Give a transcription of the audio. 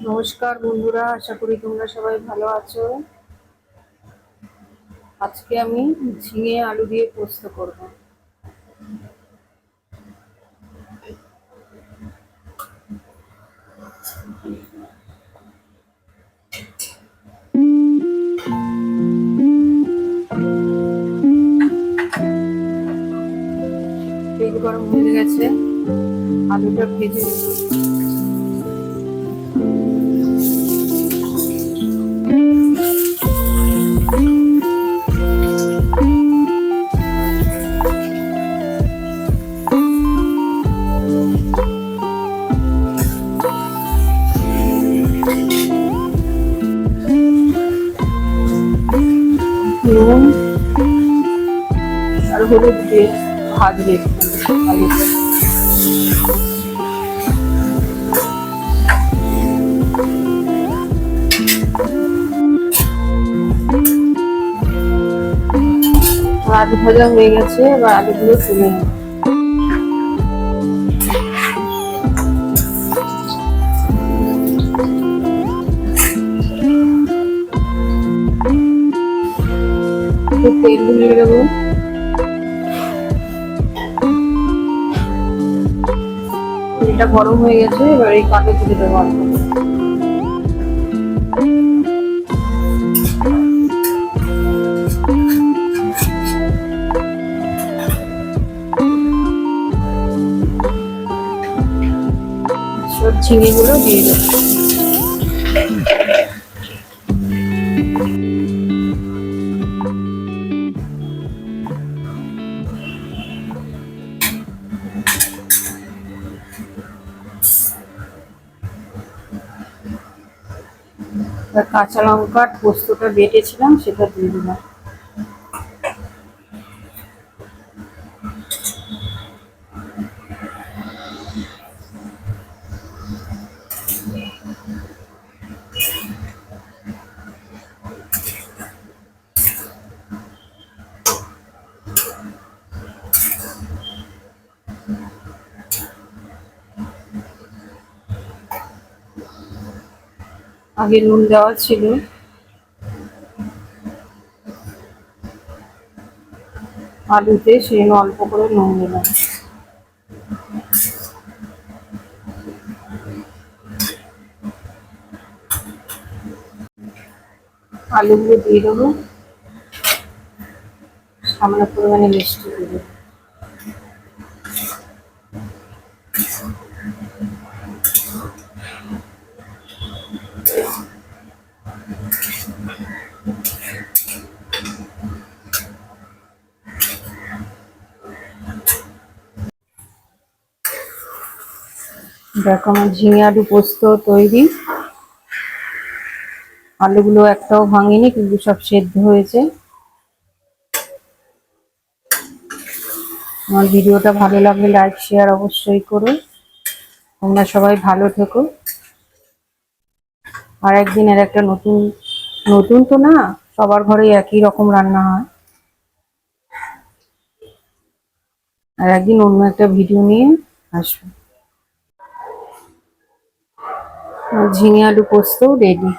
নমস্কার বন্ধুরা, আশা করি তোমরা সবাই ভালো আছো। আজকে আমি ঝিঙে আলু দিয়ে পোস্ত করব। তেল গরম হয়ে গেছে, আলুটা ভেজে নেব। নুন আর হলুদ দিয়ে ভাজবে আলুটা। আলু ভাজা হয়ে গেছে, এবার আলুগুলো তুলে নেব। তেল দিয়ে দেবো। তেলটা গরম হয়ে গেছে, এবার এই কাঁচা তুলে দেবো অল্প। সব ঝিঙেগুলো দিয়ে দেবো। কাঁচা লঙ্কা পোস্তটা বেটেছিলাম সেটা দিয়ে দিলাম। আগে নুন দেওয়া ছিল, আলুতে সেই অল্প করে নুন দিলাম। আলুগুলো দিয়ে দেবো, সামান্য পরিমাণে মিষ্টি দেবো। দেখো আমার ঝিঙে আলু পোস্ত তৈরি। আলুগুলো একটাও ভাঙিনি, কিন্তু সব সেদ্ধ হয়েছে। আমার ভিডিওটা ভালো লাগলে লাইক শেয়ার অবশ্যই করো। তোমরা সবাই ভালো থেকো। আর একদিন আর একটা নতুন নতুন তো না, সবার ঘরে একই রকম রান্না হয়। আর একদিন অন্য একটা ভিডিও নিয়ে আসবো। ঝিঙে আলু পোস্ত রেডি।